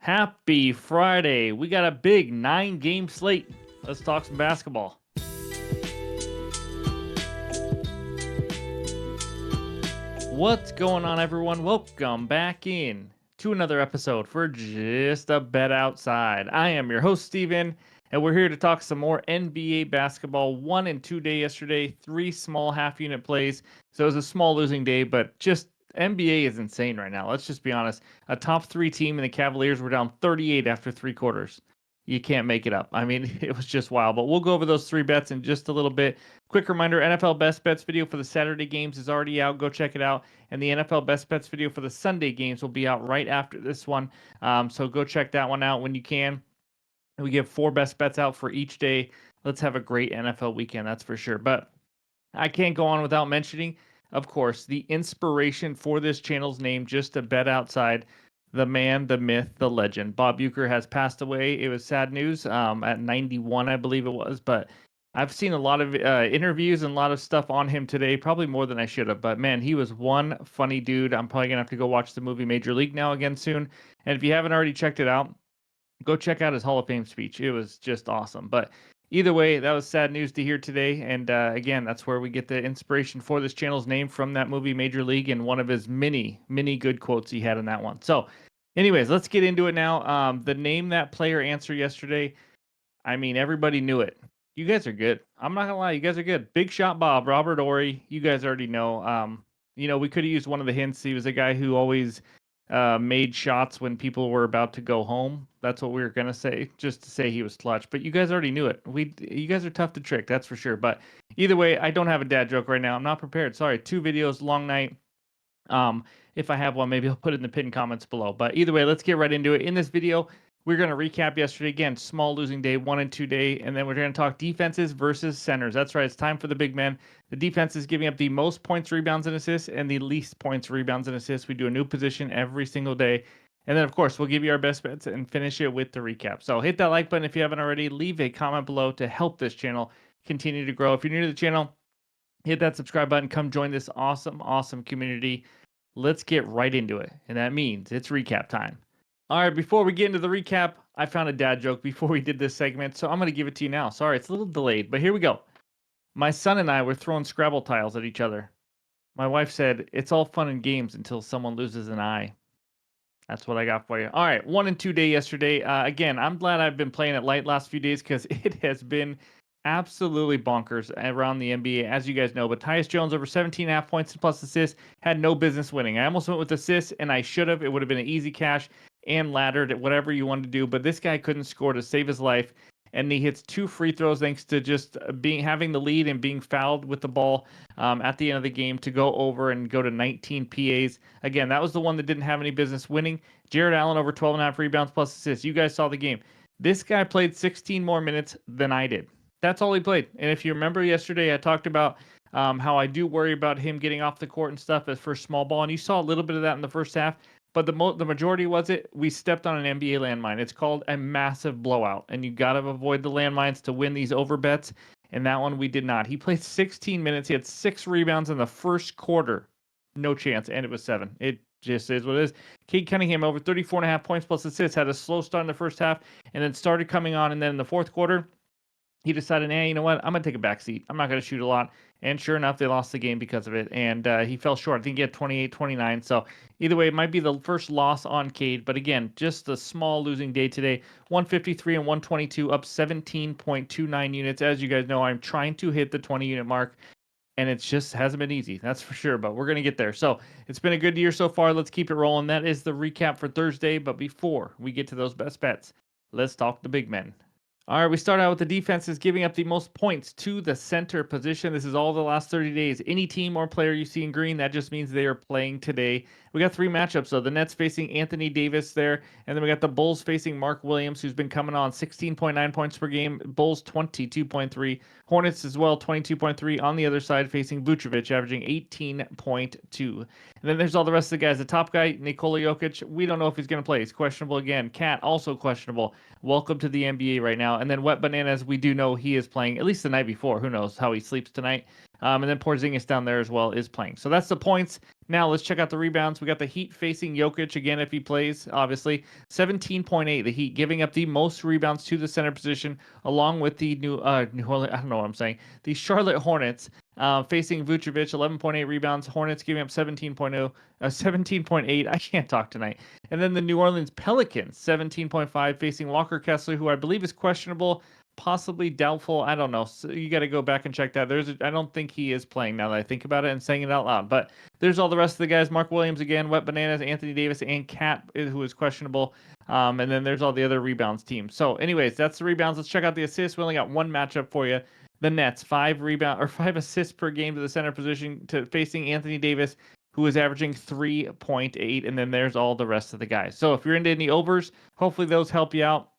Happy Friday. We got a big 9-game slate. Let's talk some basketball. What's going on, everyone? Welcome back in to another episode for Just a Bet Outside. I am your host, Steven, and we're here to talk some more NBA basketball. 1 and 2 day yesterday, 3 small half-unit plays. So it was a small losing day, but just NBA is insane right now. Let's just be honest. A top 3 team in the Cavaliers were down 38 after 3 quarters. You can't make it up. I mean, it was just wild. But we'll go over those 3 bets in just a little bit. Quick reminder, NFL Best Bets video for the Saturday games is already out. Go check it out. And the NFL Best Bets video for the Sunday games will be out right after this one. So go check that one out when you can. We give 4 best bets out for each day. Let's have a great NFL weekend, that's for sure. But I can't go on without mentioning, of course, the inspiration for this channel's name, Just a Bet Outside. The man, the myth, the legend. Bob Uecker has passed away. It was sad news at 91, I believe it was. But I've seen a lot of interviews and a lot of stuff on him today, probably more than I should have. But man, he was one funny dude. I'm probably going to have to go watch the movie Major League now again soon. And if you haven't already checked it out, go check out his Hall of Fame speech. It was just awesome. But either way, that was sad news to hear today. And again, that's where we get the inspiration for this channel's name, from that movie Major League, and one of his many, many good quotes he had in that one. So anyways, let's get into it now. The name that player answer yesterday, I mean, everybody knew it. You guys are good. I'm not gonna lie, you guys are good. Big Shot Bob, Robert Ory, you guys already know. We could have used one of the hints. He was a guy who always made shots when people were about to go home. That's what we were gonna say, just to say he was clutch. But you guys already knew it. You guys are tough to trick, that's for sure. But either way, I don't have a dad joke right now. I'm not prepared. Sorry. 2 videos, long night. If I have one, maybe I'll put it in the pinned comments below. But either way, let's get right into it. In this video, we're going to recap yesterday. Again, small losing day, 1 and 2 day. And then we're going to talk defenses versus centers. That's right. It's time for the big men. The defense is giving up the most points, rebounds, and assists, and the least points, rebounds, and assists. We do a new position every single day. And then, of course, we'll give you our best bets and finish it with the recap. So hit that like button if you haven't already. Leave a comment below to help this channel continue to grow. If you're new to the channel, hit that subscribe button. Come join this awesome, awesome community. Let's get right into it. And that means it's recap time. All right, before we get into the recap, I found a dad joke before we did this segment, so I'm going to give it to you now. Sorry, it's a little delayed, but here we go. My son and I were throwing Scrabble tiles at each other. My wife said, "It's all fun and games until someone loses an eye." That's what I got for you. All right, 1 and 2 day yesterday. Again, I'm glad I've been playing it light last few days because it has been absolutely bonkers around the NBA, as you guys know. But Tyus Jones over 17.5 points plus assists, had no business winning. I almost went with assists, and I should have. It would have been an easy cash and laddered, whatever you wanted to do. But this guy couldn't score to save his life, and he hits 2 free throws thanks to just having the lead and being fouled with the ball at the end of the game to go over and go to 19 PAs. Again, that was the one that didn't have any business winning. Jared Allen over 12.5 rebounds plus assists. You guys saw the game. This guy played 16 more minutes than I did. That's all he played. And if you remember yesterday, I talked about how I do worry about him getting off the court and stuff as for small ball. And you saw a little bit of that in the first half. But the majority we stepped on an NBA landmine. It's called a massive blowout. And you got to avoid the landmines to win these over bets. And that one we did not. He played 16 minutes. He had 6 rebounds in the first quarter. No chance. And it was 7. It just is what it is. Cade Cunningham over 34.5 points plus assists. Had a slow start in the first half and then started coming on. And then in the fourth quarter, he decided, you know what? I'm going to take a back seat. I'm not going to shoot a lot. And sure enough, they lost the game because of it. And he fell short. I think he had 28, 29. So either way, it might be the first loss on Cade. But again, just a small losing day today. 153 and 122, up 17.29 units. As you guys know, I'm trying to hit the 20-unit mark. And it just hasn't been easy, that's for sure. But we're going to get there. So it's been a good year so far. Let's keep it rolling. That is the recap for Thursday. But before we get to those best bets, let's talk the big men. All right, we start out with the defenses giving up the most points to the center position. This is all the last 30 days. Any team or player you see in green, that just means they are playing today. We got 3 matchups, though. The Nets facing Anthony Davis there, and then we got the Bulls facing Mark Williams, who's been coming on 16.9 points per game. Bulls 22.3. Hornets as well, 22.3 on the other side, facing Vucevic, averaging 18.2. And then there's all the rest of the guys. The top guy, Nikola Jokic, we don't know if he's going to play. He's questionable again. Cat, also questionable. Welcome to the NBA right now. now. And then Wet Bananas, we do know he is playing at least the night before. Who knows how he sleeps tonight. And then Porzingis down there as well is playing. So that's the points. Now let's check out the rebounds. We got the Heat facing Jokic again if he plays, obviously. 17.8. The Heat giving up the most rebounds to the center position, along with the New Orleans, I don't know what I'm saying. The Charlotte Hornets facing Vucevic, 11.8 rebounds. Hornets giving up 17.8. I can't talk tonight. And then the New Orleans Pelicans, 17.5, facing Walker Kessler, who I believe is questionable, possibly doubtful. I don't know. So you got to go back and check that. I don't think he is playing now that I think about it and saying it out loud. But there's all the rest of the guys. Mark Williams again, Wet Bananas, Anthony Davis, and Cat, who is questionable. And then there's all the other rebounds teams. So anyways, that's the rebounds. Let's check out the assists. We only got one matchup for you. The Nets, 5 assists per game to the center position to facing Anthony Davis, who is averaging 3.8, and then there's all the rest of the guys. So if you're into any overs, hopefully those help you out.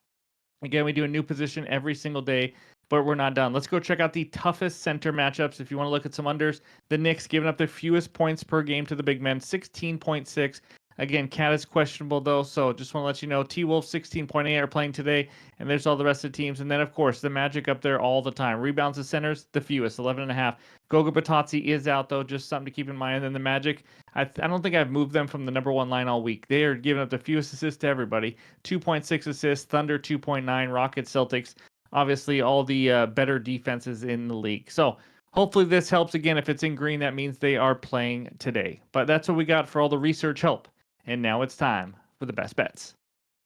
Again, we do a new position every single day, but we're not done. Let's go check out the toughest center matchups. If you want to look at some unders, the Knicks giving up the fewest points per game to the big men, 16.6. Again, Cat is questionable, though, so just want to let you know, T-Wolf 16.8 are playing today, and there's all the rest of the teams. And then, of course, the Magic up there all the time. Rebounds to centers, the fewest, 11.5. Goga Batazzi is out, though, just something to keep in mind. And then the Magic, I don't think I've moved them from the number one line all week. They are giving up the fewest assists to everybody. 2.6 assists, Thunder 2.9, Rockets, Celtics. Obviously, all the better defenses in the league. So hopefully this helps. Again, if it's in green, that means they are playing today. But that's what we got for all the research help. And now it's time for the best bets.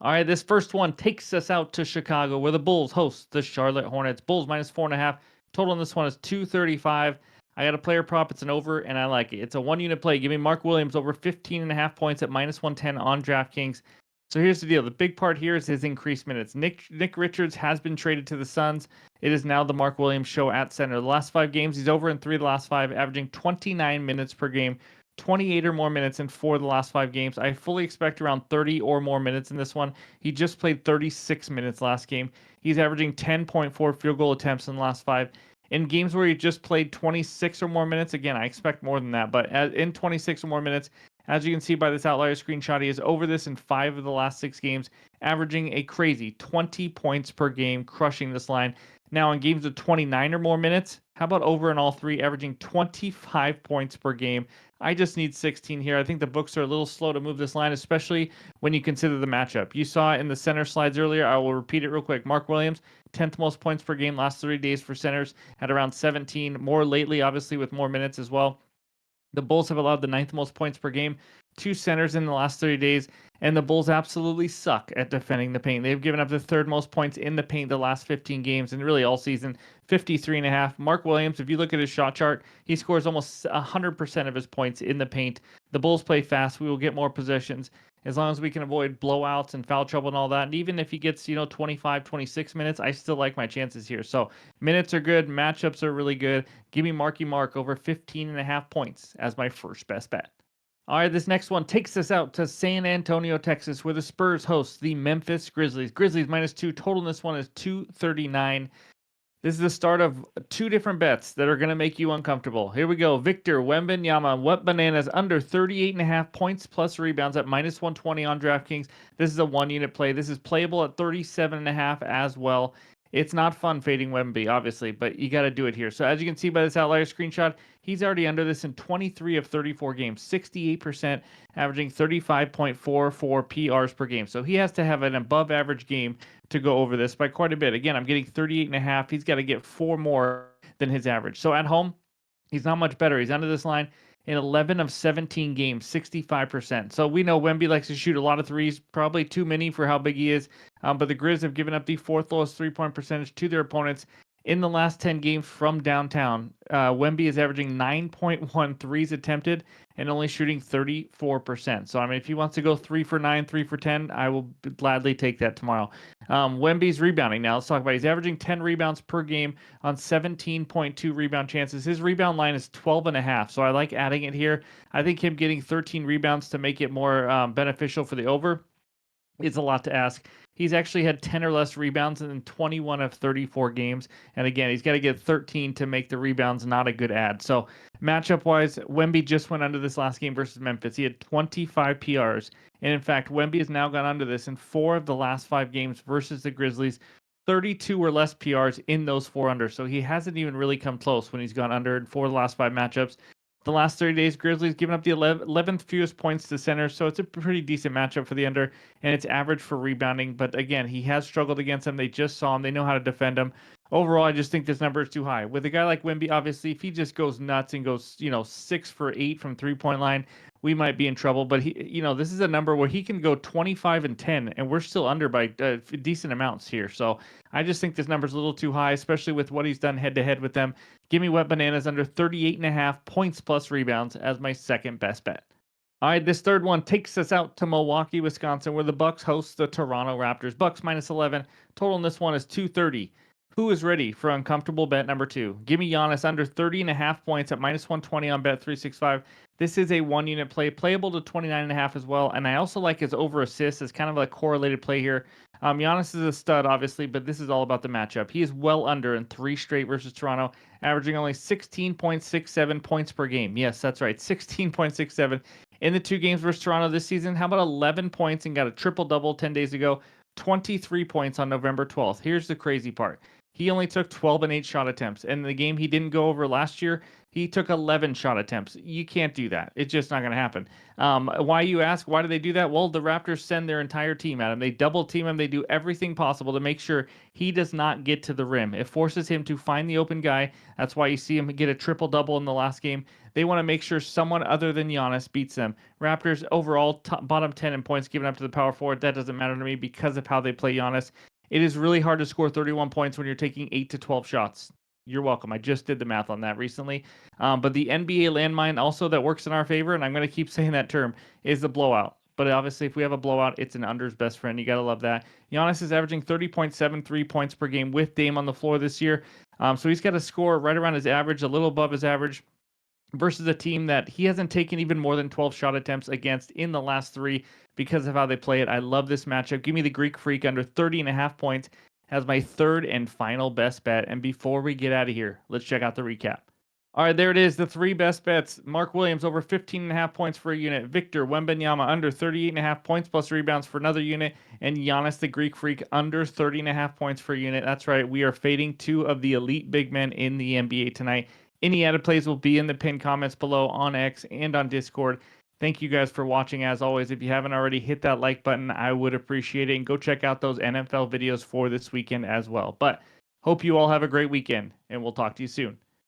All right, this first one takes us out to Chicago, where the Bulls host the Charlotte Hornets. Bulls minus 4.5. Total in this one is 235. I got a player prop. It's an over, and I like it. It's a one-unit play. Give me Mark Williams over 15.5 points at minus 110 on DraftKings. So here's the deal. The big part here is his increased minutes. Nick Richards has been traded to the Suns. It is now the Mark Williams show at center. The last 5 games, he's over in 3 of the last 5, averaging 29 minutes per game. 28 or more minutes in 4 of the last 5 games. I fully expect around 30 or more minutes in this one. He just played 36 minutes last game. He's averaging 10.4 field goal attempts in the last 5. In games where he just played 26 or more minutes, again, I expect more than that, but in 26 or more minutes, as you can see by this outlier screenshot, he is over this in 5 of the last 6 games, averaging a crazy 20 points per game, crushing this line. Now, in games of 29 or more minutes, how about over in all 3, averaging 25 points per game? I just need 16 here. I think the books are a little slow to move this line, especially when you consider the matchup. You saw it in the center slides earlier. I will repeat it real quick. Mark Williams, 10th most points per game last 30 days for centers at around 17. More lately, obviously, with more minutes as well. The Bulls have allowed the 9th most points per game to centers in the last 30 days, and the Bulls absolutely suck at defending the paint. They've given up the 3rd most points in the paint the last 15 games, and really all season, 53.5. Mark Williams, if you look at his shot chart, he scores almost 100% of his points in the paint. The Bulls play fast. We will get more possessions as long as we can avoid blowouts and foul trouble and all that. And even if he gets, 25, 26 minutes, I still like my chances here. So minutes are good. Matchups are really good. Give me Marky Mark over 15.5 points as my first best bet. All right, this next one takes us out to San Antonio, Texas, where the Spurs host the Memphis Grizzlies. Grizzlies minus 2. Total in this one is 239. This is the start of 2 different bets that are going to make you uncomfortable. Here we go. Victor Wembanyama, Wet Bananas, under 38.5 points plus rebounds at minus 120 on DraftKings. This is a one-unit play. This is playable at 37.5 as well. It's not fun fading Wemby, obviously, but you got to do it here. So as you can see by this outlier screenshot, he's already under this in 23 of 34 games, 68%, averaging 35.44 PRs per game. So he has to have an above-average game to go over this by quite a bit. Again, I'm getting 38.5. He's got to get 4 more than his average. So at home, he's not much better. He's under this line in 11 of 17 games, 65%. So we know Wemby likes to shoot a lot of threes, probably too many for how big he is. But the Grizz have given up the 4th lowest three-point percentage to their opponents in the last 10 games from downtown. Wemby is averaging 9.1 threes attempted and only shooting 34%. So, I mean, if he wants to go 3 for 9, 3 for 10, I will gladly take that tomorrow. Wemby's rebounding now. Let's talk about it. He's averaging 10 rebounds per game on 17.2 rebound chances. His rebound line is 12.5, so I like adding it here. I think him getting 13 rebounds to make it more beneficial for the over is a lot to ask. He's actually had 10 or less rebounds in 21 of 34 games. And again, he's got to get 13 to make the rebounds not a good ad. So matchup-wise, Wemby just went under this last game versus Memphis. He had 25 PRs. And in fact, Wemby has now gone under this in 4 of the last 5 games versus the Grizzlies, 32 or less PRs in those 4 under. So he hasn't even really come close when he's gone under in 4 of the last 5 matchups. The last 30 days, Grizzlies given up the 11th fewest points to center, so it's a pretty decent matchup for the under, and it's average for rebounding. But again, he has struggled against them. They just saw him. They know how to defend him. Overall, I just think this number is too high. With a guy like Wemby, obviously, if he just goes nuts and goes, 6 for 8 from 3-point line, we might be in trouble. But this is a number where he can go 25 and 10, and we're still under by decent amounts here. So I just think this number's a little too high, especially with what he's done head to head with them. Give me Wet Bananas under 38.5 points plus rebounds as my second best bet. All right, this third one takes us out to Milwaukee, Wisconsin, where the Bucks host the Toronto Raptors. Bucks minus 11. Total in this one is 230. Who is ready for uncomfortable bet number 2? Give me Giannis under 30.5 points at minus 120 on bet 365. This is a 1-unit play, playable to 29.5 as well. And I also like his over assists as kind of a correlated play here. Giannis is a stud, obviously, but this is all about the matchup. He is well under in 3 straight versus Toronto, averaging only 16.67 points per game. Yes, that's right, 16.67 in the 2 games versus Toronto this season. How about 11 points and got a triple-double 10 days ago? 23 points on November 12th. Here's the crazy part. He only took 12 and 8 shot attempts. And the game he didn't go over last year, he took 11 shot attempts. You can't do that. It's just not going to happen. Why, you ask? Why do they do that? Well, the Raptors send their entire team at him. They double team him. They do everything possible to make sure he does not get to the rim. It forces him to find the open guy. That's why you see him get a triple-double in the last game. They want to make sure someone other than Giannis beats them. Raptors overall bottom 10 in points given up to the power forward. That doesn't matter to me because of how they play Giannis. It is really hard to score 31 points when you're taking 8 to 12 shots. You're welcome. I just did the math on that recently. But the NBA landmine also that works in our favor, and I'm going to keep saying that term, is the blowout. But obviously, if we have a blowout, it's an under's best friend. You got to love that. Giannis is averaging 30.73 points per game with Dame on the floor this year. So he's got to score right around his average, a little above his average, versus a team that he hasn't taken even more than 12 shot attempts against in the last 3 because of how they play it. I love this matchup. Give me the Greek Freak under 30.5 points as my third and final best bet. And before we get out of here, let's check out the recap. All right, there it is. The 3 best bets. Mark Williams over 15.5 points for a unit. Victor Wembanyama under 38.5 points plus rebounds for another unit. And Giannis the Greek Freak under 30.5 points per unit. That's right. We are fading 2 of the elite big men in the NBA tonight. Any added plays will be in the pinned comments below on X and on Discord. Thank you guys for watching. As always, if you haven't already, hit that like button. I would appreciate it. And go check out those NFL videos for this weekend as well. But hope you all have a great weekend, and we'll talk to you soon.